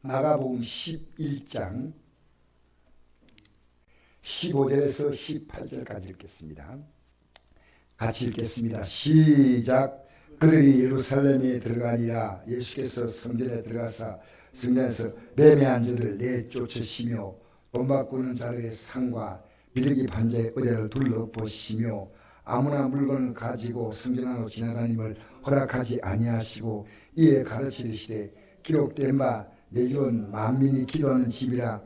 마가복음 11장 15절에서 18절까지 읽겠습니다. 같이 읽겠습니다. 시작. 그들이 예루살렘에 들어가니라. 예수께서 성전에 들어가사 성전에서 매매한 자를 내쫓으시며 돈 바꾸는 자들의 상과 비둘기 판자의 의자를 둘러보시며 아무나 물건을 가지고 성전 안으로 지나다님을 허락하지 아니하시고 이에 가르치시되 기록된 바 내 집은 만민이 기도하는 집이라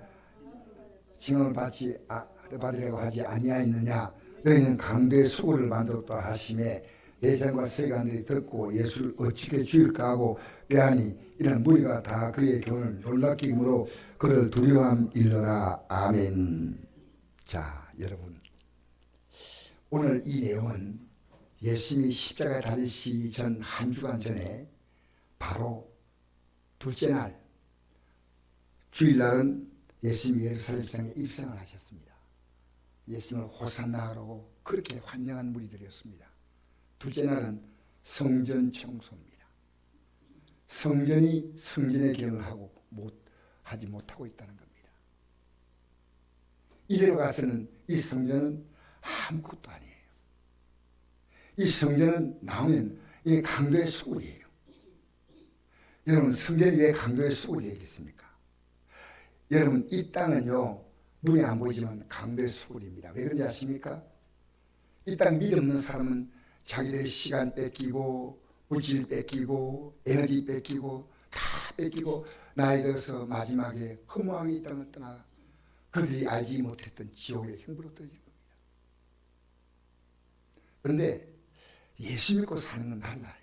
징언을 받으려고 하지 아니하였느냐. 너희는 강도의 소굴을 만들었다 하시매 내장과 세간들이 듣고 예수를 어떻게 죽일까 하고 빼하니 이런 무리가 다 그의 교훈을 놀랍게 여기므로 그를 두려워함 일러라. 아멘. 자, 여러분, 오늘 이 내용은 예수님이 십자가에 달리시기 전 한 주간 전에 바로 둘째 날 주일날은 예수님이 예루살렘 성에 입성을 하셨습니다. 예수님을 호산나 하라고 그렇게 환영한 무리들이었습니다. 둘째 날은 성전 청소입니다. 성전이 성전의 기능을 하지 못하고 있다는 겁니다. 이대로 가서는 이 성전은 아무것도 아니에요. 이 성전은 나오면 이게 강도의 소굴이에요. 여러분, 성전이 왜 강도의 소굴이 되겠습니까? 여러분, 이 땅은요, 눈에 안 보이지만 강도의 소굴입니다. 왜 그런지 아십니까? 이 땅 믿음 없는 사람은 자기들의 시간 뺏기고 물질 뺏기고 에너지 뺏기고 다 뺏기고 나이 들어서 마지막에 허무하게 이 땅을 떠나 그들이 알지 못했던 지옥의 형부로 떨어질 겁니다. 그런데 예수 믿고 사는 건 달라요.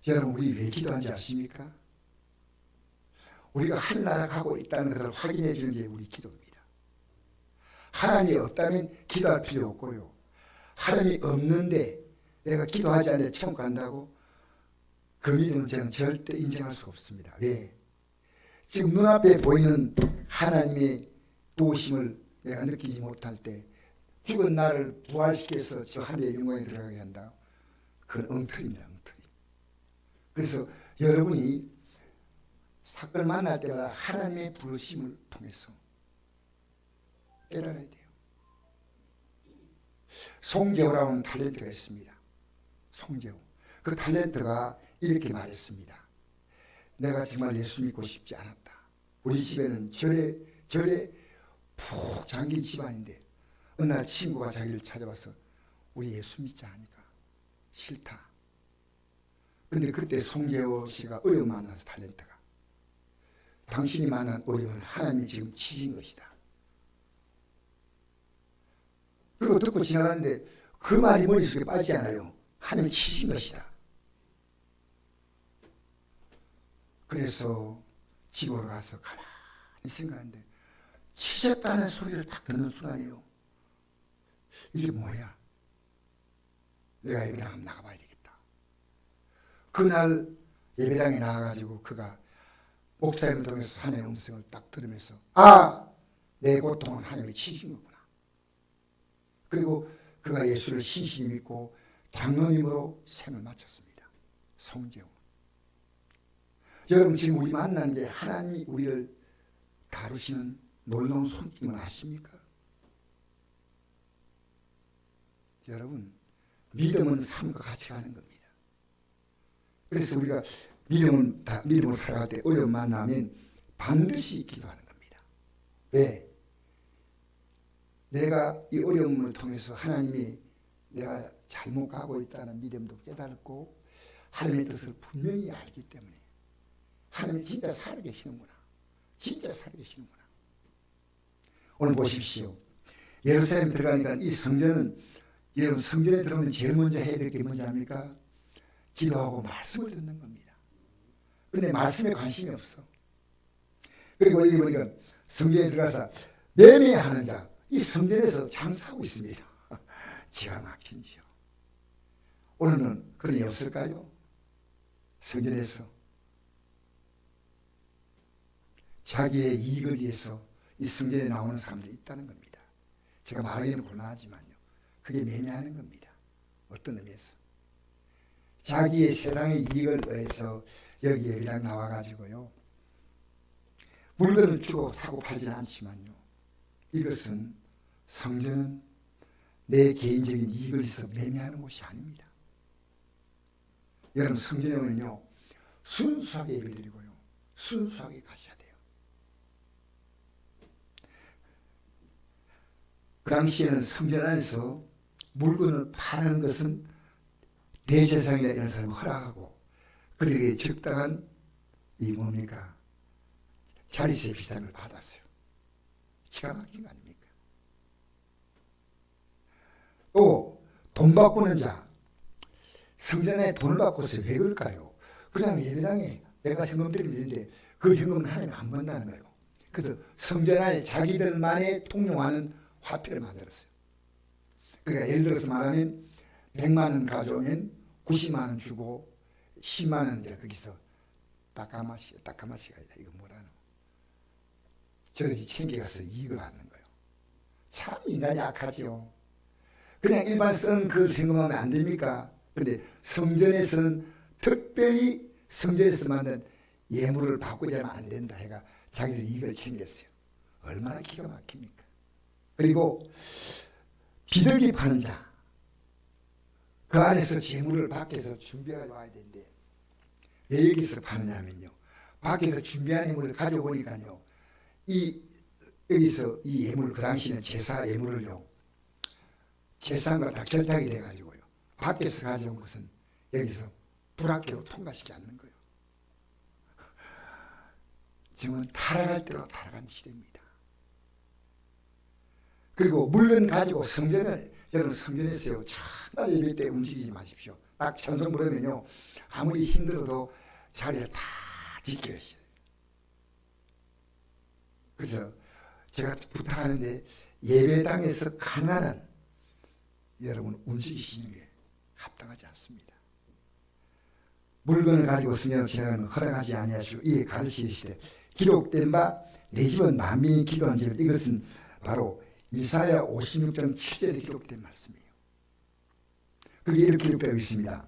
여러분, 우리 왜 기도하는지 아십니까? 우리가 하늘나라 가고 있다는 것을 확인해 주는 게 우리 기도입니다. 하나님이 없다면 기도할 필요 없고요. 하나님이 없는데 내가 기도하지 않는데 천국 간다고? 그 믿음은 저는 절대 인정할 수가 없습니다. 왜? 지금 눈앞에 보이는 하나님의 도우심을 내가 느끼지 못할 때 죽은 나를 부활시켜서 저 하늘의 영광에 들어가게 한다. 그건 엉터리입니다. 엉터리. 그래서 여러분이 사건을 만날 때마다 하나님의 부르심을 통해서 깨달아야 돼요. 송재호라고 하는 탤런트가 있습니다. 송재호. 그 탤런트가 이렇게 말했습니다. 내가 정말 예수 믿고 싶지 않았다. 우리 집에는 절에 푹 잠긴 집안인데 어느 날 친구가 자기를 찾아와서 우리 예수 믿자 하니까 싫다. 그런데 그때 송재호 씨가 어려움 만나서 탤런트가 당신이 만난 어려움은 하나님이 지금 치신 것이다. 그리고 듣고 지나가는데 그 말이 머릿속에 빠지지 않아요. 하나님이 치신 것이다. 그래서 집으로 가서 가만히 생각하는데 치셨다는 소리를 딱 듣는 순간이에요. 이게 뭐야? 내가 예배당 한번 나가봐야 되겠다. 그날 예배당에 나가가지고 그가 목사님을 통해서 하나님의 음성을 딱 들으면서 내 고통은 하나님이 치신 거구나. 그리고 그가 예수를 신실히 믿고 장로님으로 생을 마쳤습니다. 송재호. 여러분, 지금 우리 만나는 게 하나님이 우리를 다루시는 놀라운 손길을 아십니까? 여러분, 믿음은 삶과 같이 가는 겁니다. 그래서 우리가 믿음으로 살아갈 때 어려움 만나면 반드시 기도하는 겁니다. 왜? 내가 이 어려움을 통해서 하나님이 내가 잘못 가고 있다는 믿음도 깨닫고 하나님의 뜻을 분명히 알기 때문에 하나님이 진짜 살아계시는구나. 진짜 살아계시는구나. 오늘 보십시오. 예루살렘에 들어가니까 이 성전은, 여러분, 성전에 들어오면 제일 먼저 해야 될 게 뭔지 압니까? 기도하고 말씀을 듣는 겁니다. 그런데 말씀에 관심이 없어. 그리고 여기 보니까 성전에 들어가서 매매하는 자, 이 성전에서 장사하고 있습니다. 기가 막힌지요. 오늘은 그런 일 없을까요? 성전에서 자기의 이익을 위해서 이 성전에 나오는 사람들이 있다는 겁니다. 제가 말하기는 곤란하지만요, 그게 매매하는 겁니다. 어떤 의미에서 자기의 세상의 이익을 위해서 여기 예배당 나와가지고요, 물건을 주고 사고 팔지는 않지만요, 이것은 성전은 내 개인적인 이익을 위해서 매매하는 곳이 아닙니다. 여러분, 성전에 오면요 순수하게 예배드리고요 순수하게 가셔야 돼요. 그 당시에는 성전 안에서 물건을 파는 것은 대제사장이나 이런 사람이 허락하고 그들에게 적당한 이 뭡니까? 자리세 비싼 걸 받았어요. 기가 막힌 거 아닙니까? 또 돈 바꾸는 자, 성전에 돈을 바꿔서 왜 그럴까요? 그냥 예배당에 내가 현금 드리면 되는데 그 현금은 하나님 안 번다는 거예요. 그래서 성전 안에 자기들만의 통용하는 화폐를 만들었어요. 그러니까 예를 들어서 말하면 100만 원 가져오면 90만 원 주고 10만 원 이제 거기서 따까마시가 아니다. 이거 뭐라노? 저렇게 챙겨가서 이익을 받는 거예요. 참 인간이 악하죠. 그냥 일반 쓰는 그 생각하면 안 됩니까? 근데 성전에서는 특별히 성전에서 만든 예물을 바꾸지 않으면 안 된다 해가 자기들 이익을 챙겼어요. 얼마나 기가 막힙니까? 그리고 비둘기 파는 자, 그 안에서 재물을 밖에서 준비해 와야 되는데 왜 여기서 파느냐면요, 밖에서 준비한 예물을 가져오니까요, 여기서 이 예물, 그 당시에는 제사 예물을요 제사과 다 결탁이 돼가지고요 밖에서 가져온 것은 여기서 불합격으로 통과시키지 않는 거예요. 지금은 타락할 대로 타락한 시대입니다. 그리고 물건 가지고 성전을, 여러분 성전에서요 정말 예배 때 움직이지 마십시오. 딱 찬송 부르면요 아무리 힘들어도 자리를 다 지켜야 해요. 그래서 제가 부탁하는데 예배당에서 가난한 여러분 움직이시는 게 합당하지 않습니다. 물건을 가지고 성전을 지나가는 허락하지 아니하시고 이에 가르치시되 기록된 바 내 집은 만민이 기도한 집, 이것은 바로 이사야 56장 7절에 기록된 말씀이에요. 그게 이렇게 기록되어 있습니다.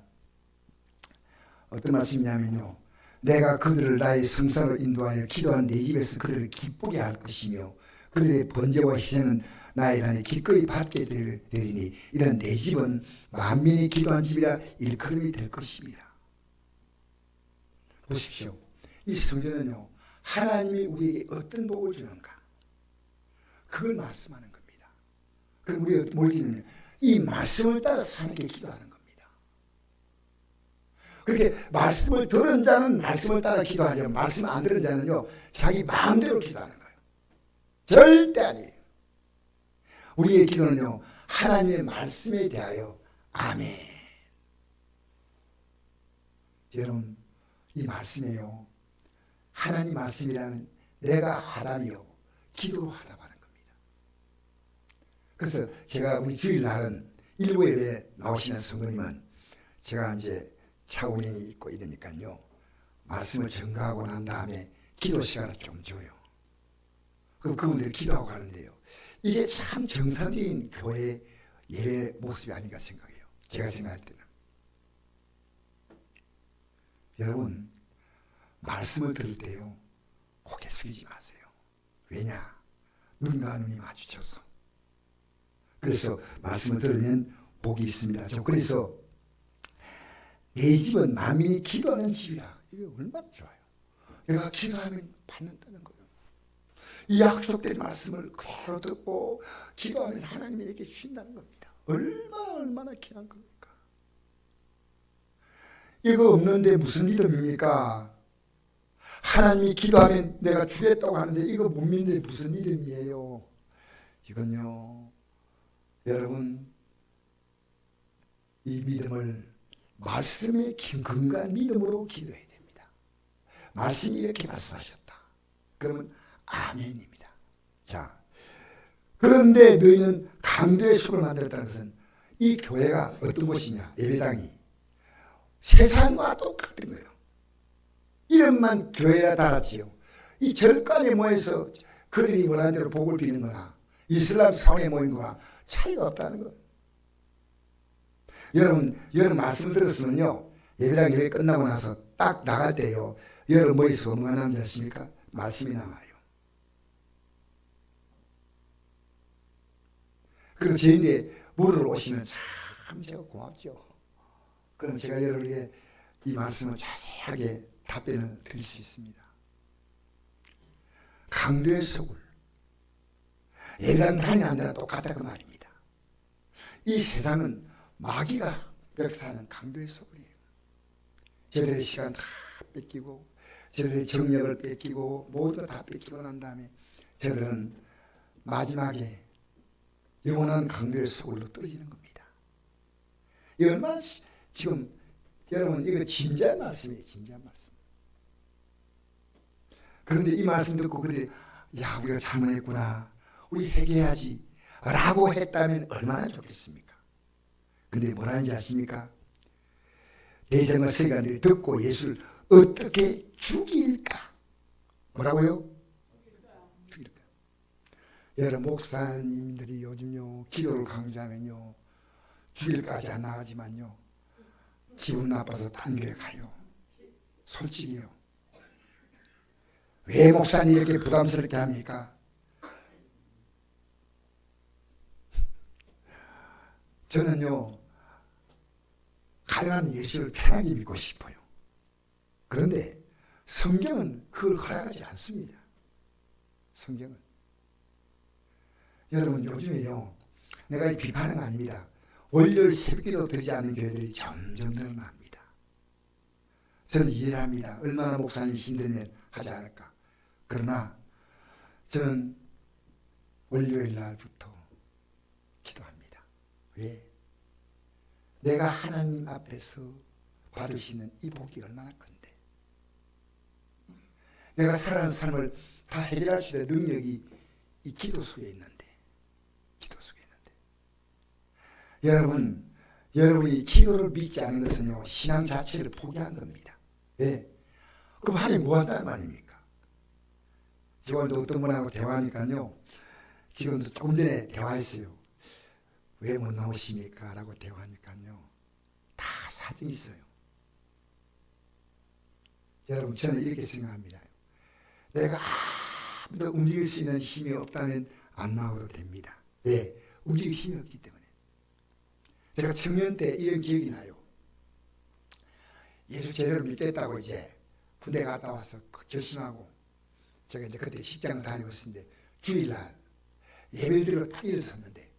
어떤 말씀이냐면요, 내가 그들을 나의 성사로 인도하여 기도한 내 집에서 그들을 기쁘게 할 것이며 그들의 번제와 희생은 나의 안에 기꺼이 받게 되리니 이런 내 집은 만민이 기도한 집이라 일컬음이 될 것입니다. 보십시오. 이 성전은요 하나님이 우리에게 어떤 복을 주는가 그걸 말씀하는 겁니다. 그럼 우리가 뭘 기도하냐면 이 말씀을 따라서 하나님께 기도하는 겁니다. 그렇게 말씀을 들은 자는 말씀을 따라 기도하죠. 말씀 안 들은 자는요 자기 마음대로 기도하는 거예요. 절대 아니에요. 우리의 기도는요 하나님의 말씀에 대하여 아멘. 여러분 이 말씀이에요. 하나님 말씀이라면 내가 하라며 기도로 하라는 겁니다. 그래서 제가 우리 주일날은 일부 예배 나오시는 성도님은 제가 이제 차운이 있고 이러니까요 말씀을 전가하고 난 다음에 기도 시간을 좀 줘요. 그럼 그분들이 기도하고 가는데요 이게 참 정상적인 교회 예배 모습이 아닌가 생각해요. 제가 생각할 때는. 여러분 말씀을 들을 때요 고개 숙이지 마세요. 왜냐? 눈과 눈이 마주쳐서. 그래서 말씀을 들으면 복이 있습니다. 그래서 내 집은 만민이 기도하는 집이라. 이게 얼마나 좋아요. 내가 기도하면 받는다는 거예요. 이 약속된 말씀을 그대로 듣고 기도하면 하나님이 이렇게 주신다는 겁니다. 얼마나 귀한 겁니까? 이거 없는데 무슨 믿음입니까? 하나님이 기도하면 내가 주겠다고 하는데 이거 못 믿는데 무슨 믿음이에요? 이건요 여러분 이 믿음을 말씀의 근거한 믿음으로 기도해야 됩니다. 말씀이 이렇게 말씀하셨다. 그러면 아멘입니다. 자, 그런데 너희는 강도의 숲을 만들었다는 것은 이 교회가 어떤 곳이냐? 예배당이 세상과 똑같은 거예요. 이름만 교회라 달았지요. 이 절간에 모여서 그들이 원하는 대로 복을 비는 거나 이슬람 사회에 모인 거나 차이가 없다는 거예요. 여러분 말씀을 들었으면요 예배당 예배 끝나고 나서 딱 나갈 때요 여러분 머릿속에 뭐가 남지 않습니까? 말씀이 남아요. 그리고 저희에 물을 오시면 참 제가 고맙죠. 그럼 제가 여러분에게 이 말씀을 자세하게 답변을 드릴 수 있습니다. 강도의 소굴, 예배당 다니는 데랑 똑같다 그 말입니다. 이 세상은 마귀가 역사하는 강도의 소굴이에요. 저들의 시간 다 뺏기고 저들의 정력을 뺏기고 모두 다 뺏기고 난 다음에 저들은 마지막에 영원한 강도의 소굴로 떨어지는 겁니다. 이 얼마나 지금 여러분 이거 진지한 말씀이에요. 진지한 말씀. 그런데 이 말씀 듣고 그들이 야 우리가 잘못했구나. 우리 회개해야지 라고 했다면 얼마나 좋겠습니까? 근데 뭐라는지 아십니까? 대제사장 서기관들이 듣고 예수를 어떻게 죽일까? 뭐라고요? 죽일까? 여러분 목사님들이 요즘요 기도를 강조하면요 죽일까지 안 나가지만요 기분 나빠서 딴 교회 가요. 솔직히요. 왜 목사님 이렇게 부담스럽게 합니까? 저는요 가능한 예수를 편하게 믿고 싶어요. 그런데 성경은 그걸 허락하지 않습니다. 성경은. 여러분 요즘에요 내가 비판은 아닙니다. 월요일 새벽기도 드리지 않는 교회들이 점점 늘어납니다. 저는 이해합니다. 얼마나 목사님이 힘들면 하지 않을까. 그러나 저는 월요일 날부터 기도합니다. 왜? 내가 하나님 앞에서 받을 수 있는 이 복이 얼마나 큰데. 내가 살아가는 삶을 다 해결할 수 있는 능력이 이 기도 속에 있는데. 기도 속에 있는데. 여러분이 기도를 믿지 않는 것은요, 신앙 자체를 포기한 겁니다. 왜? 그럼 하나님 뭐 한다는 말입니까? 지금도 어떤 분하고 대화하니까요, 지금도 조금 전에 대화했어요. 왜 못 나오십니까? 라고 대화하니까요, 다 사정이 있어요. 여러분, 저는 이렇게 생각합니다. 내가 아무도 움직일 수 있는 힘이 없다면 안 나와도 됩니다. 왜? 움직일 힘이 없기 때문에. 제가 청년 때 이런 기억이 나요. 예수 제대로 믿겠다고 이제 군대 갔다 와서 결심하고 제가 이제 그때 직장을 다니고 있었는데 주일날 예배를 드리러 딱 일어섰는데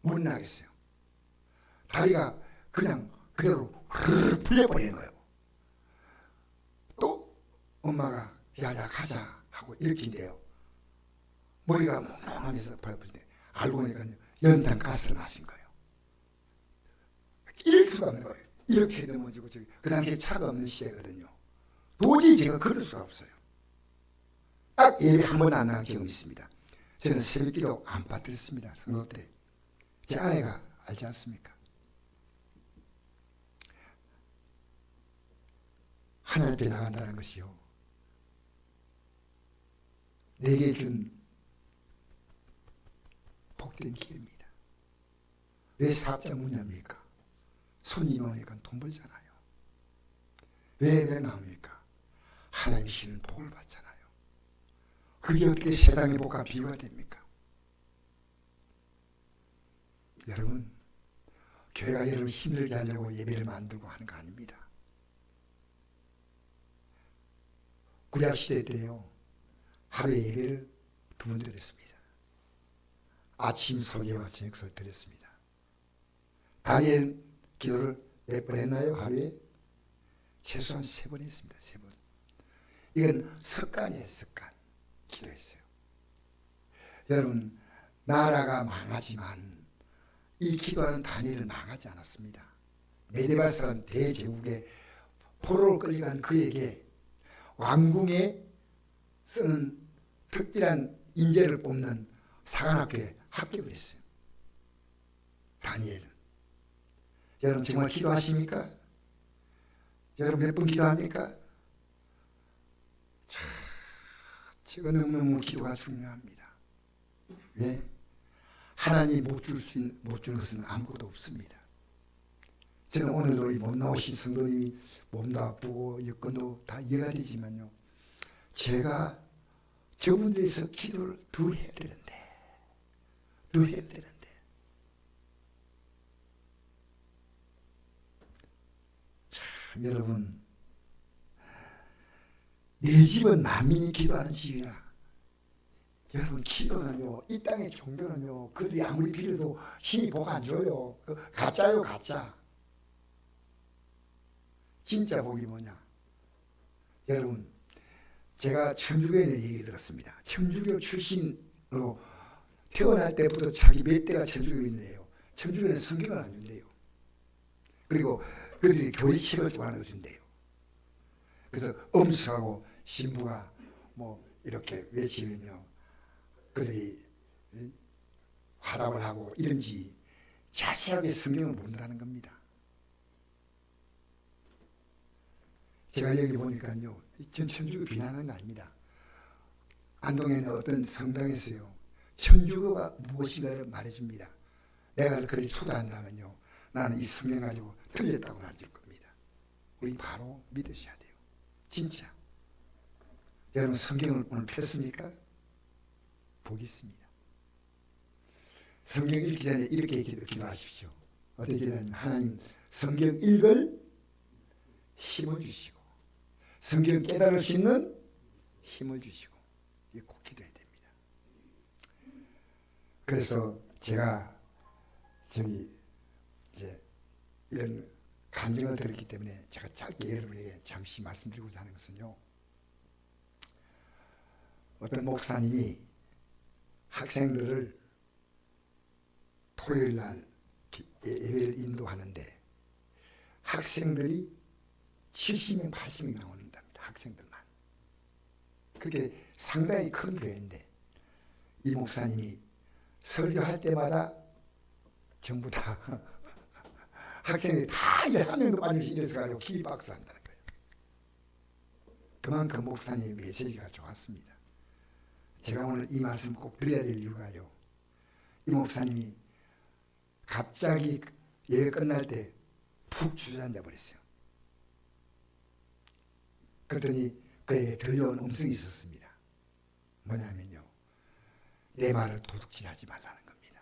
못 나겠어요. 다리가 그냥 그대로 흐르르 풀려버리는 거예요. 또 엄마가 야야 가자 하고 일으킨대요. 머리가 몽롱하면서 벌벌인데 알고 보니까 연탄 가스를 마신 거예요. 이럴 수가 없는 거예요. 이렇게 넘어지고 저기 그 당시에 차가 없는 시대거든요. 도저히 제가 걸을 수가 없어요. 딱 예배 한 번 안 나간 경험이 있습니다. 저는 새벽기도 안 빠뜨렸습니다. 선거 때. 제 아내가 알지 않습니까? 하나님 앞에 나간다는 것이요. 내게 준 복된 길입니다. 왜 사업장 문 엽니까? 손님 오니까 돈 벌잖아요. 왜 나옵니까? 하나님이 주시는 복을 받잖아요. 그게 어떻게 세상의 복과 비교가 됩니까? 여러분, 교회가 여러분 힘들게 하려고 예배를 만들고 하는 거 아닙니다. 구약 시대 때요, 하루에 예배를 2번 드렸습니다. 아침 소개와 저녁 소개 드렸습니다. 다니엘 기도를 몇 번 했나요? 하루에? 최소한 3번 했습니다. 3번. 이건 습관이에요. 습관. 기도했어요. 여러분, 나라가 망하지만 이 기도하는 다니엘은 망하지 않았습니다. 메데바스라는 대제국의 포로로 끌려간 그에게 왕궁에 쓰는 특별한 인재를 뽑는 사관학교에 합격을 했어요. 다니엘은. 여러분 정말 기도하십니까? 여러분 몇 번 기도합니까? 제가 너무너무 기도가 중요합니다. 왜? 하나님이 못 주는 것은 아무것도 없습니다. 저는 오늘도 못 나오신 성도님이 몸도 아프고 여건도 다 이해가 되지만요. 제가 저분들에서 기도를 더 해야 되는데 더 해야 되는데. 참 여러분, 내 집은 만민이 기도하는 집이라. 여러분, 기도는요, 이 땅의 종교는요, 그들이 아무리 빌어도 힘이 복 안 줘요. 가짜요, 가짜. 진짜 복이 뭐냐? 여러분, 제가 천주교에 얘기 들었습니다. 천주교 출신으로 태어날 때부터 자기 몇 대가 천주교인이에요. 천주교는 성경을 안 준대요. 그리고 그들이 교리책을 좋아하는 거 준대요. 그래서 엄수하고 신부가 뭐 이렇게 외치면요, 그들이 화답을 하고 이런지 자세하게 성경을 모른다는 겁니다. 제가 여기 보니까요, 전 천주교 비난하는 거 아닙니다. 안동에는 어떤 성당에서요, 천주교가 무엇인가를 말해줍니다. 내가 그를 초대한다면요, 나는 이 성경 가지고 틀렸다고 말해줄 겁니다. 우리 바로 믿으셔야 돼요. 진짜. 여러분, 성경을 오늘 폈습니까? 복이 있습니다. 성경 읽기 전에 이렇게 기도하십시오. 어떻게 기도하냐면, 하나님, 성경 읽을 힘을 주시고 성경 깨달을 수 있는 힘을 주시고, 이게 꼭 기도해야 됩니다. 그래서 제가 이제 이런 간증을 들었기 때문에 제가 짧게 여러분에게 잠시 말씀드리고자 하는 것은요, 어떤 목사님이 학생들을 토요일 날 예배를 인도하는데 학생들이 70명, 80명 나온답니다. 학생들만. 그게 상당히 큰 교회인데 이 목사님이 설교할 때마다 전부 다 학생들이 다 한 명도 빠짐없이 일어서 가지고 기립박수 한다는 거예요. 그만큼 목사님의 메시지가 좋았습니다. 제가 오늘 이 말씀 꼭 드려야 될 이유가요, 이 목사님이 갑자기 예배 끝날 때 푹 주저앉아 버렸어요. 그랬더니 그에게 들려온 음성이 있었습니다. 뭐냐면요, 내 말을 도둑질하지 말라는 겁니다.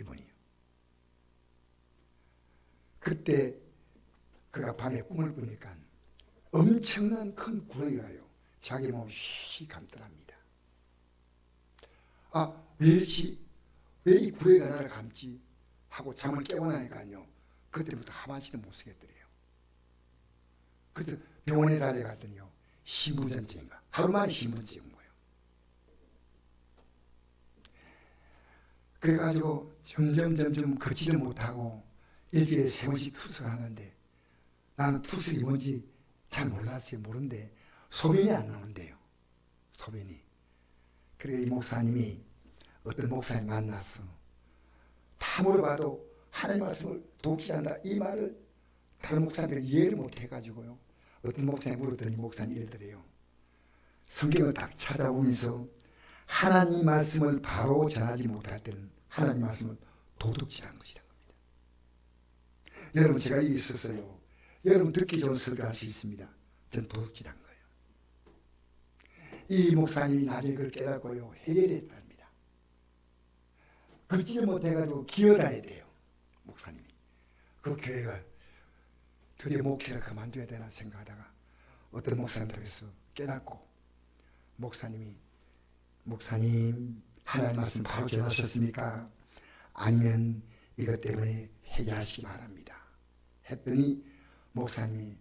이분이요. 그때 그가 밤에 꿈을 꾸니까 엄청난 큰 구렁이가요, 자기 몸을 휘 감더랍니다. 아, 왜 이렇지? 왜 이 구렁이가 나를 감지? 하고 잠을 깨고 나니까요, 그때부터 하반신을 못 쓰겠더래요. 그래서 병원에 달려갔더니요, 신부전증인가, 하루 만에 신부전증 온 거예요. 그래가지고 점점 걷지를 못하고 일주일에 3번씩 투석을 하는데, 나는 투석이 뭔지 잘 몰랐어요. 모르는데 소변이 안 나온대요. 소변이. 그리고 이 목사님이 어떤 목사님 만나서 다 물어봐도 하나님 말씀을 독실한다, 이 말을 다른 목사님들이 이해를 못해가지고요, 어떤 목사님 물었더니 목사님 이러더래요. 성경을 딱 찾아보면서 하나님 말씀을 바로 전하지 못할 때는 하나님 말씀을 도둑질한 것이란 겁니다. 여러분, 제가 여기 있었어요. 여러분 듣기 좋은 설교할 수 있습니다. 전 도둑질한 거예요. 이 목사님이 나중에 그걸 깨닫고요, 해결했답니다. 그렇지를 못해가지고 기어다녀야 돼요. 목사님이. 그 교회가 드디어 목회를 그만둬야 되나 생각하다가 어떤 목사님께서 깨닫고, 목사님 하나님 말씀 바로 전하셨습니까? 아니면 이것 때문에 회개하시기 바랍니다. 했더니 목사님이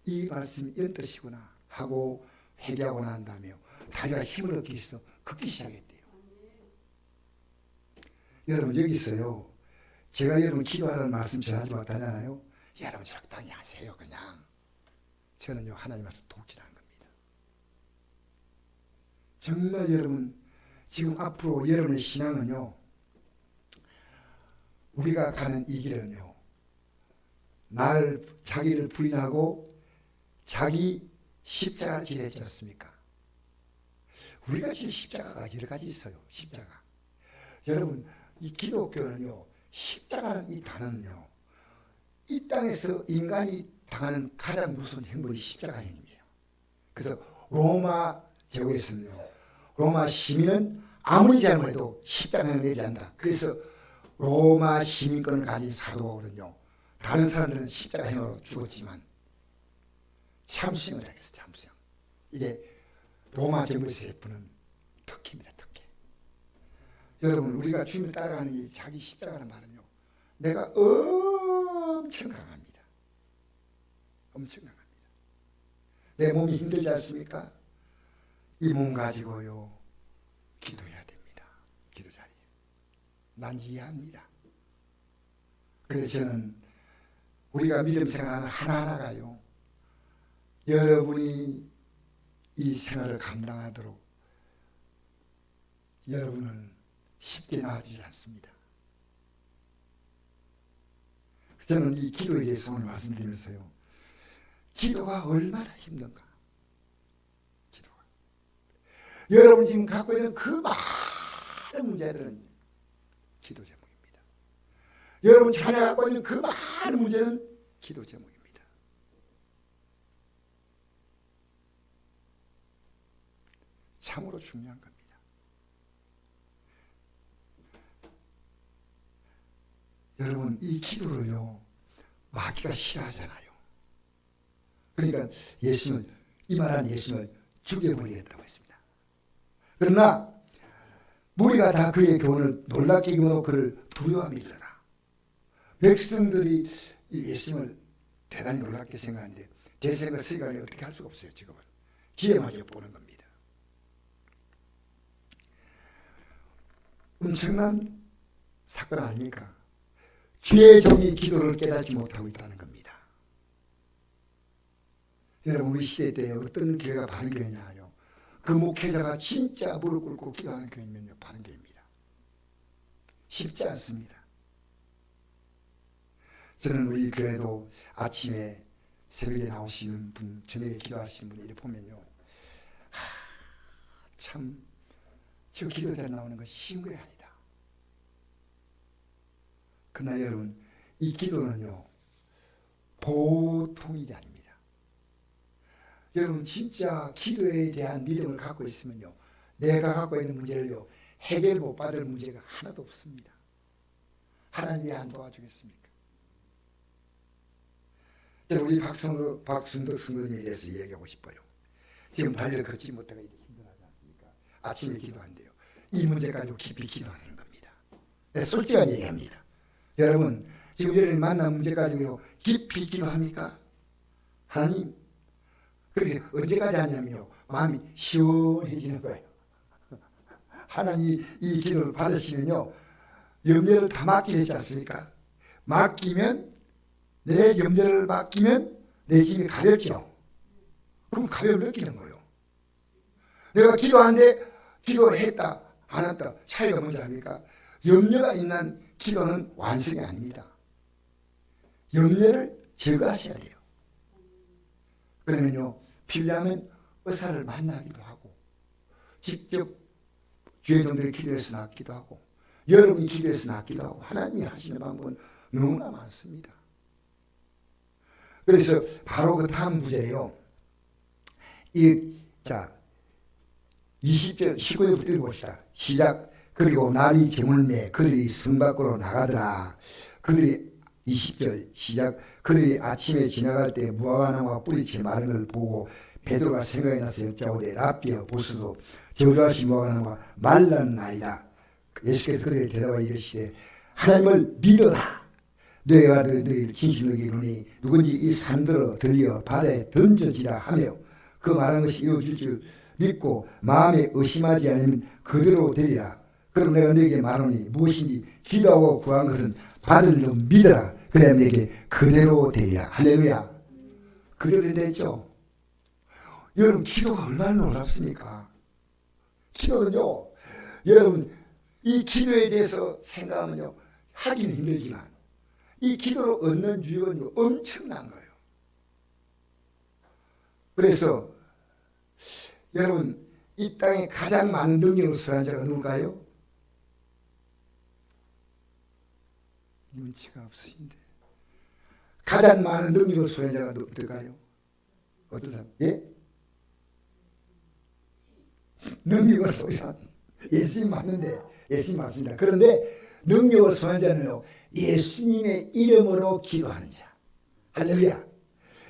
이 말씀이 이런 뜻이구나 하고 회개하고 난 다음에 다리가 힘을 얻기 시작해서 걷기 시작했대요. 여러분, 여기 있어요. 제가 여러분 기도하라는 말씀 전하지 못하잖아요. 여러분 적당히 하세요. 그냥 저는요, 하나님 말씀 독실한 겁니다. 정말 여러분, 지금 앞으로 여러분의 신앙은요, 우리가 가는 이 길은요, 자기를 부인하고 자기 십자가를 지냈지 않습니까? 우리가 지금 십자가가 여러 가지 있어요. 십자가. 여러분, 이 기독교는요, 십자가는 이 단어는요, 이 땅에서 인간이 당하는 가장 무서운 형벌이 십자가 행위예요. 그래서 로마 제국에서는요, 로마 시민은 아무리 잘못해도 십자가를 내지 않는다. 그래서 로마 시민권을 가진 사도 바울은요, 다른 사람들은 십자가형으로 죽었지만 참수형을 하겠어. 참수형. 이게 로마 정부에서 베푸는 특혜입니다. 특혜. 여러분, 우리가 주님을 따라가는 게 자기 십자가라는 말은요, 내가 엄청 강합니다. 엄청 강합니다. 내 몸이 힘들지 않습니까? 이 몸 가지고요 기도해야 됩니다. 기도 자리에. 난 이해합니다. 그래서 저는 우리가 믿음 생활하는 하나하나가요, 여러분이 이 생활을 감당하도록 여러분을 쉽게 놔주지 않습니다. 저는 이 기도에 대해서 오늘 말씀드리면서요, 기도가 얼마나 힘든가. 기도가. 여러분이 지금 갖고 있는 그 많은 문제들은 기도 제목입니다. 여러분 자녀가 갖고 있는 그 많은 문제는 기도 제목입니다. 참으로 중요한 겁니다. 여러분, 이 기도를요, 마귀가 싫어하잖아요. 그러니까 예수님을, 이 말한 예수님을 죽여버리겠다고 했습니다. 그러나 무리가 다 그의 교훈을 놀랍게 여기며 그를 두려워 밀려라. 백성들이 예수님을 대단히 놀랍게 생각하는데 제 생각 시간이 어떻게 할 수가 없어요. 지금은 기회만 엿보는 겁니다. 엄청난 사건 아닙니까? 주의 종이 기도를 깨닫지 못하고 있다는 겁니다. 여러분, 우리 시대 때 어떤 교회가 바른 교회냐요? 그 목회자가 진짜 무릎 꿇고 기도하는 교회면요, 바른 교회입니다. 쉽지 않습니다. 저는 우리 교회도 아침에 새벽에 나오시는 분, 저녁에 기도하시는 분 이렇게 보면요, 참 저 기도자에 나오는 건 쉬운 게 아니다. 그러나 여러분, 이 기도는요, 보통 일이 아닙니다. 여러분, 진짜 기도에 대한 믿음을 갖고 있으면요, 내가 갖고 있는 문제를요, 해결 못 받을 문제가 하나도 없습니다. 하나님이 안 도와주겠습니까? 저는 우리 박순덕 성도님에 대해서 얘기하고 싶어요. 지금 달리를 걷지 못하고 이렇게 힘들어하지 않습니까? 아침에 기도한대요. 이 문제 가지고 깊이 기도하는 겁니다. 네, 솔직한 얘기합니다. 여러분, 지금 여러분이 만난 문제 가지고 깊이 기도합니까? 하나님, 그렇게 언제까지 하냐면요, 마음이 시원해지는 거예요. 하나님 이 기도를 받으시면요, 염려를 다 맡기게 되지 않습니까? 맡기면, 내 염려를 맡기면 내 짐이 가볍죠. 그럼 가벼움을 느끼는 거예요. 내가 기도하는데 기도했다 안 했다 차이가 뭔지 압니까? 염려가 있는 기도는 완성이 아닙니다. 염려를 제거하셔야 돼요. 그러면요, 필요하면 의사를 만나기도 하고, 직접 주의 종들이 기도해서 낫기도 하고, 여러분이 기도해서 낫기도 하고, 하나님이 하시는 방법은 너무나 많습니다. 그래서 바로 그 다음 구절이에요. 자, 20절, 19절부터 읽어봅시다. 시작. 그리고 날이 저물매 그들이 성 밖으로 나가더라. 그들이 20절 시작. 그들이 아침에 지나갈 때 무화과나무가 뿌리채 마른 걸 보고 베드로가 생각이 나서 여짜오되 랍비여 보소서 저주하신 무화과나무가 말랐나이다. 예수께서 그들에게 대답하여 이르시되 하나님을 믿어라. 너희가 너희를 진실로 이루니 누군지 이 산들어 들려 바다에 던져지라 하며 그 말한 것이 이루어질 줄 믿고 마음에 의심하지 않으면 그대로 되리라. 그럼 내가 너에게 말하니 무엇인지 기도하고 구한 것은 받을 줄 믿어라. 그래야 내게 그대로 되리라. 할렐루야. 그대로 된다 했죠. 여러분, 기도가 얼마나 놀랍습니까? 기도는요, 여러분 이 기도에 대해서 생각하면요, 하기는 힘들지만 이 기도로 얻는 유익은 엄청난 거예요. 그래서 여러분, 이 땅에 가장 많은 능력을 소유한 자가 누굴까요? 눈치가 없으신데 가장 많은 능력을 소유한 자가 누굴까요? 어떤 사람? 예? 능력을 소유한 예수님 맞는데, 예수님 맞습니다. 그런데 능력을 소유한 자는요, 예수님의 이름으로 기도하는 자. 할렐루야.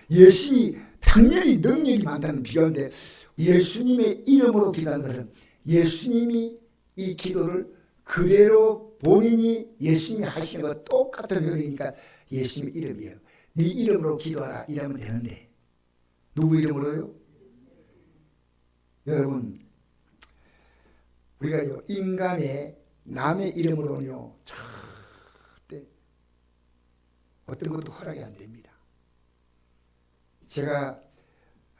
예수님이 당연히 능력이 많다는 비교인데, 예수님의 이름으로 기도하는 것은 예수님이 이 기도를 그대로 본인이 예수님이 하시는 것 똑같은 요리니까 예수님의 이름이에요. 네 이름으로 기도하라 이러면 되는데, 누구 이름으로요? 여러분, 우리가 인간의 남의 이름으로는요 절대 어떤 것도 허락이 안 됩니다. 제가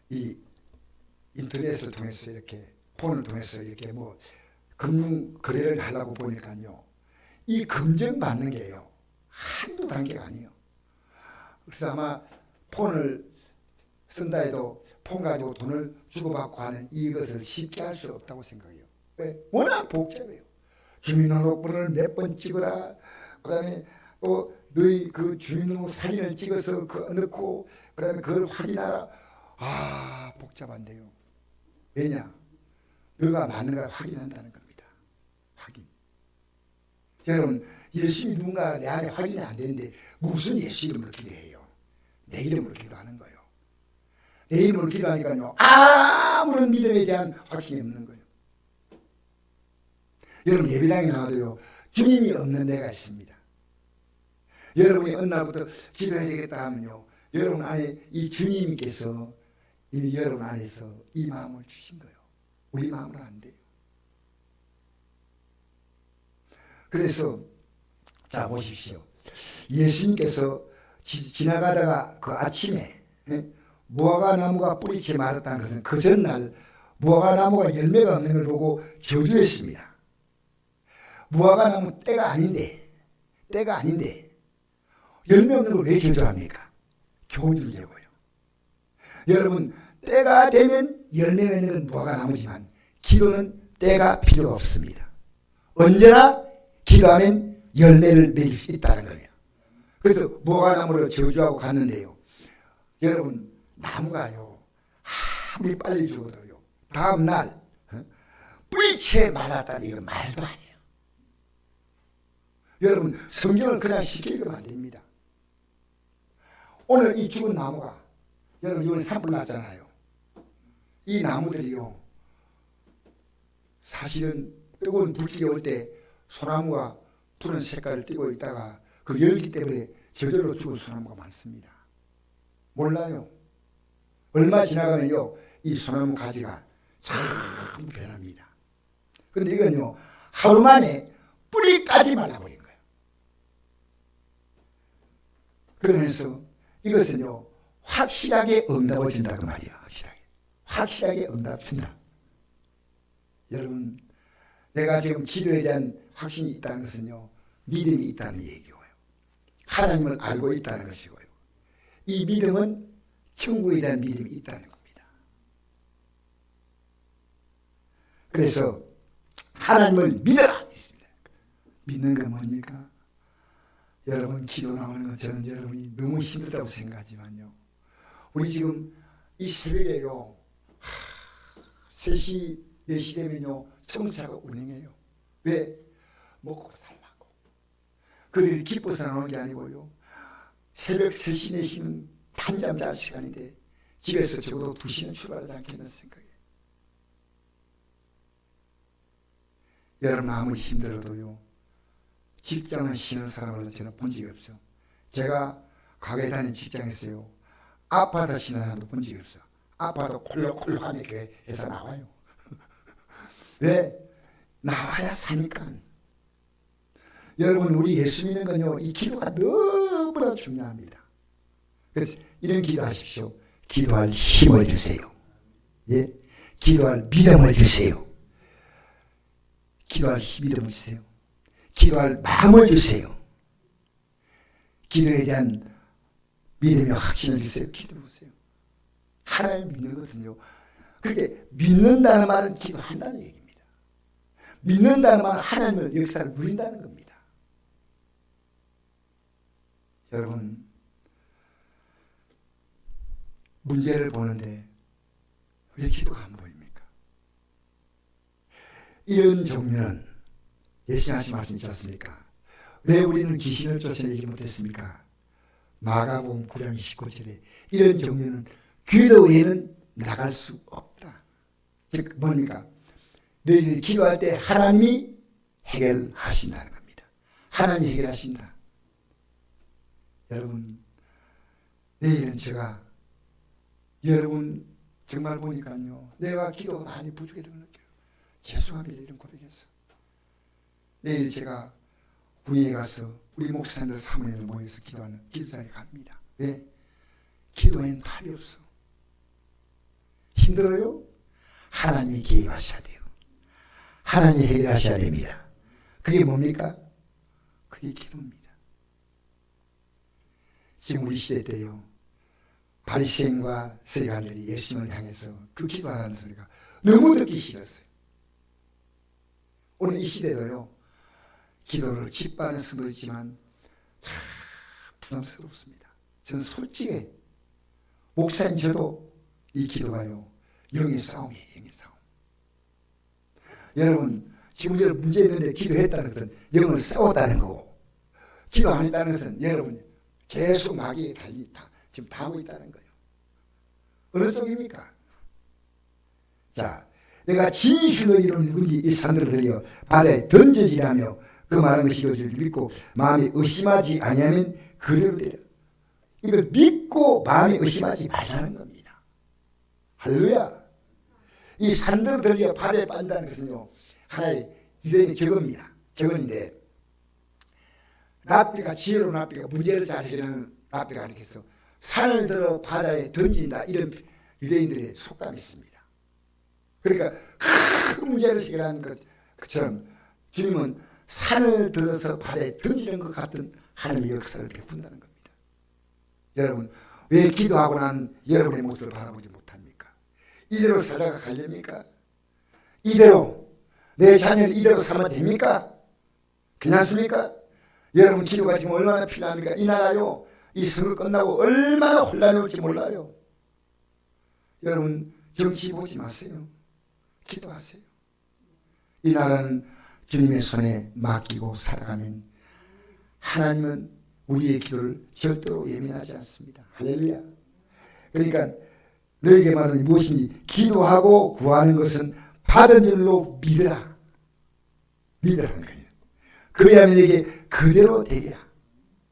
이 인터넷을 통해서 이렇게 폰을 통해서 이렇게 뭐 금융 거래를 하려고 보니까요, 이 검증받는 게요 한두 단계가 아니에요. 그래서 아마 폰을 쓴다 해도 폰 가지고 돈을 주고받고 하는 이것을 쉽게 할 수 없다고 생각해요. 왜? 워낙 복잡해요. 주민등록번호를 몇 번 찍어라. 그 다음에 또 너희 그 주민등록 사진을 찍어서 넣고 그 다음에 그걸 확인하라. 아, 복잡한데요. 왜냐? 너가 맞는가 확인한다는 겁니다. 확인. 여러분, 예수님이 누군가 내 안에 확인이 안 되는데 무슨 예수 이름으로 기도해요? 내 이름으로 기도하는 거예요. 내 이름으로 기도하니까요, 아무런 믿음에 대한 확신이 없는 거예요. 여러분, 예배당에 나와도요, 주님이 없는 데가 있습니다. 여러분이 어느 날부터 기도해야 되겠다 하면요, 여러분 안에 이 주님께서 이미 여러분 안에서 이 마음을 주신 거예요. 우리 마음으로 안 돼요. 그래서 자 보십시오. 예수님께서 지나가다가 그 아침에 무화과 나무가 뿌리채 맞았다는 것은 그 전날 무화과 나무가 열매가 없는 걸 보고 저주했습니다. 무화과 나무 때가 아닌데 열매 없는 걸 왜 저주합니까? 교훈 주려고요. 여러분, 때가 되면 열매 맺는 건 무화과 나무지만 기도는 때가 필요가 없습니다. 언제나 기도하면 열매를 맺을 수 있다는 거예요. 그래서 무화과 나무를 저주하고 갔는데요, 여러분, 나무가요 아무리 빨리 죽어도요 다음날 뿌리채 말았다니 이건 말도 아니에요. 여러분, 성경을 그냥 쉽게 읽으면 안 됩니다. 오늘 이 죽은 나무가, 여러분 이번에 산불 났잖아요. 이 나무들이요 사실은 뜨거운 불길이 올 때 소나무가 푸른 색깔을 띠고 있다가 그 열기 때문에 저절로 죽은 소나무가 많습니다. 몰라요. 얼마 지나가면요 이 소나무 가지가 참 변합니다. 그런데 이건요 하루 만에 뿌리까지 말라버린 거예요. 그러면서 이것은요 확실하게 응답을 준다 그 말이에요. 확실하게 응답 준다. 여러분, 내가 지금 기도에 대한 확신이 있다는 것은요 믿음이 있다는 얘기고요, 하나님을 알고 있다는 것이고요, 이 믿음은 천국에 대한 믿음이 있다는 겁니다. 그래서 하나님을 믿어라 있습니다. 믿는 건 뭡니까? 여러분, 기도 나오는 건 저는 여러분이 너무 힘들다고 생각하지만요, 우리 지금 이 새벽에요 3시 4시 되면요 청소차가 운행해요. 왜? 먹고 살라고. 그들이 기뻐서 나오는 게 아니고요, 새벽 3시 4시는 단잠 잘 시간인데 집에서 적어도 2시는 출발하지 않겠는 생각이에요. 여러분, 아무리 힘들어도요 직장을 쉬는 사람을 저는 본 적이 없어요. 제가 가게 다니는 직장에서요 아파서 쉬는 사람도 본 적이 없어요. 아파도 콜록콜록하며 교회에서 나와요. 왜? 나와야 사니까. 여러분, 우리 예수 믿는 건요 이 기도가 너무나 중요합니다. 그래서 이런 기도하십시오. 기도할 힘을 주세요. 예? 기도할 믿음을 주세요. 기도할 믿음을 주세요. 기도할 마음을 주세요. 기도에 대한 믿음의 확신을 주세요. 기도하세요. 하나님 믿는 것은요, 그렇게 믿는다는 말은 기도한다는 얘기입니다. 믿는다는 말은 하나님의 역사를 누린다는 겁니다. 여러분, 문제를 보는데 왜 기도가 안 보입니까? 이런 종류는 예수님 하신 말씀 있지 않습니까? 왜 우리는 귀신을 쫓아내지 못했습니까? 마가복음 9장 19절에 이런 종류는 기도 외에는 나갈 수 없다. 즉 뭡니까? 너희들이 기도할 때 하나님이 해결하신다는 겁니다. 하나님이 해결하신다. 여러분, 내일은 제가 여러분 정말 보니까요, 내가 기도가 많이 부족해서 느껴요. 죄송합니다. 이런 고백해서. 내일 제가 구에 가서 우리 목사님들 사모님들 모여서 기도하는 기도단에 갑니다. 왜? 기도에는 답이 없어. 힘들어요? 하나님이 개입하셔야 돼요. 하나님이 해결하셔야 됩니다. 그게 뭡니까? 그게 기도입니다. 지금 우리 시대 때요, 바리새인과 서기관들이 예수님을 향해서 그 기도하라는 소리가 너무 듣기 싫었어요. 오늘 이 시대도요, 기도를 기뻐하는 수도 있지만 참 부담스럽습니다. 저는 솔직히 목사님 저도 이 기도가요, 영의 싸움이에요. 영의 싸움. 여러분, 지금 여러분 문제 있는데 기도했다는 것은 영을 싸웠다는 거고, 기도 안 했다는 것은 여러분 계속 마귀에 지금 당하고 있다는 거예요. 어느 쪽입니까? 자, 내가 진실로 이룬 문제 이 산들을 들려 바다에 던져지라며 그 말한 것이 이루어질 줄 믿고 마음이 의심하지 아니하면 그대로 되려. 이걸 믿고 마음이 의심하지 말라는 겁니다. 할렐루야. 이 산들을 들려 바다에 빠진다는 것은요, 하나의 유대인의 격언입니다. 격언인데, 랍비가 지혜로운 랍비가 문제를 잘 해결하는 랍비가 아니겠어. 산을 들어 바다에 던진다, 이런 유대인들의 속담이 있습니다. 그러니까 큰 문제를 해결하는 것처럼 주님은 산을 들어서 바다에 던지는 것 같은 하나님의 역사를 베푼다는 겁니다. 여러분, 왜 기도하고 난 여러분의 모습을 바라보지 못합니까? 이대로 살다가 가렵니까? 이대로 내 자녀를 이대로 살면 됩니까? 괜찮습니까? 여러분, 기도가 지금 얼마나 필요합니까? 이 나라요, 이 선거 끝나고 얼마나 혼란이 올지 몰라요. 여러분, 정치 보지 마세요. 기도하세요. 이 나라는 주님의 손에 맡기고 살아가면 하나님은 우리의 기도를 절대로 예민하지 않습니다. 할렐루야. 그러니까 너에게 말하는 무엇이니 기도하고 구하는 것은 받은 일로 믿으라. 믿으라는 거예요. 그래야만 내게 그대로 되리라.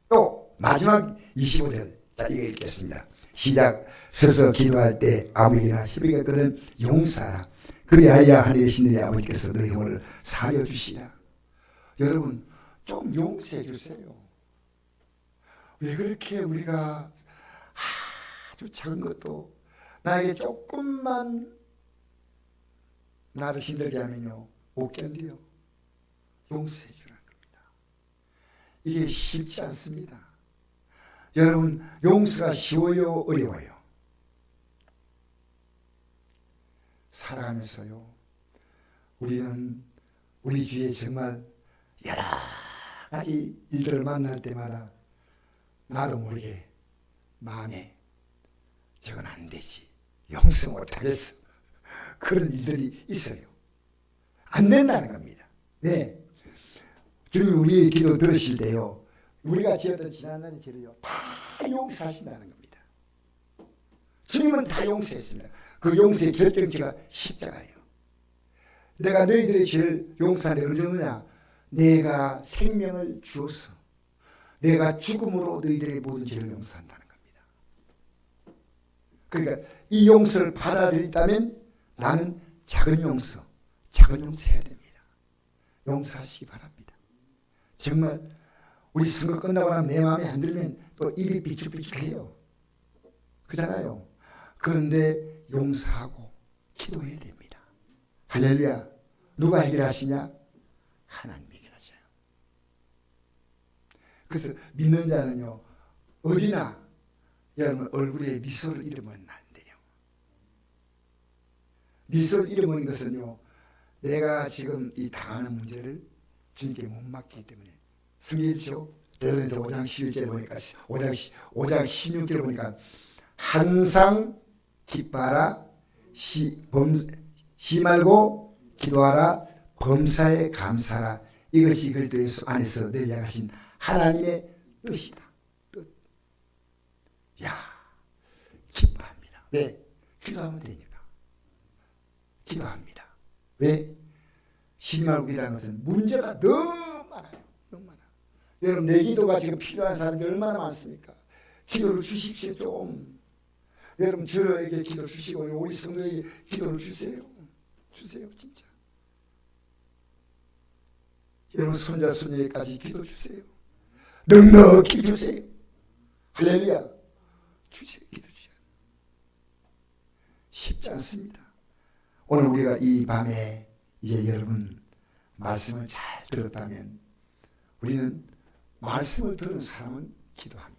또 마지막 25절, 자 이거 읽겠습니다. 시작. 서서 기도할 때 아무에게나 협의했거든 용서하라. 그리하여 하늘의 신의 아버지께서 너희 형을 사하여 주시라. 여러분, 좀 용서해 주세요. 왜 그렇게 우리가 아주 작은 것도 나에게 조금만 나를 힘들게 하면요, 못 견뎌요. 용서해 주라는 겁니다. 이게 쉽지 않습니다. 여러분, 용서가 쉬워요, 어려워요? 살아가면서요, 우리는 우리 주위에 정말 여러 가지 일들을 만날 때마다 나도 모르게 마음에 저건 안 되지, 용서 못하겠어, 그런 일들이 있어요. 안 된다는 겁니다. 네, 주님 우리의 기도 들으실 때요, 우리가 지었던 지난날의 죄를요 다 용서하신다는 겁니다. 주님은 다 용서했습니다. 그 용서의 결정지가 십자가예요. 내가 너희들의 죄를 용서하는 어느 정도냐? 내가 생명을 주어서 내가 죽음으로 너희들의 모든 죄를 용서한다는 겁니다. 그러니까 이 용서를 받아들였다면 나는 작은 용서 해야 됩니다. 용서하시기 바랍니다. 정말 우리 선거 끝나고 나면 내 마음에 안 들면 또 입이 삐죽삐죽해요. 그렇잖아요. 그런데 용서하고 기도해야 됩니다. 할렐루야. 누가 해결하시냐? 하나님이 해결하셔요. 그래서 믿는 자는요, 어디나 여러분 얼굴에 미소를 잃으면 안 돼요. 미소를 잃으면 것은요, 내가 지금 이 당하는 문제를 주님께 못 맡기기 때문에. 성경이죠. 베드로전서 5장 11절 보니까 5장 16절 보니까 항상 기뻐하라, 시 말고 기도하라, 범사에 감사라. 이것이 그리스도 예수 안에서 너희에게 하신 하나님의 뜻이다. 뜻. 야, 기뻐합니다. 왜? 기도하면 되니까. 기도합니다. 왜? 쉬지 말고 기도하는 것은 문제가 너무 많아요. 너무 많아. 여러분, 내 기도가 지금 필요한 사람이 얼마나 많습니까? 기도를 주십시오. 좀. 여러분, 저에게 기도 주시고 우리 성도에게 기도를 주세요. 주세요, 진짜. 여러분, 손자 손녀에게까지 기도 주세요. 넉넉히 주세요. 할렐루야. 주세요. 기도 주세요. 쉽지 않습니다. 오늘 우리가 이 밤에 이제 여러분 말씀을 잘 들었다면 우리는 말씀을 들은 사람은 기도합니다.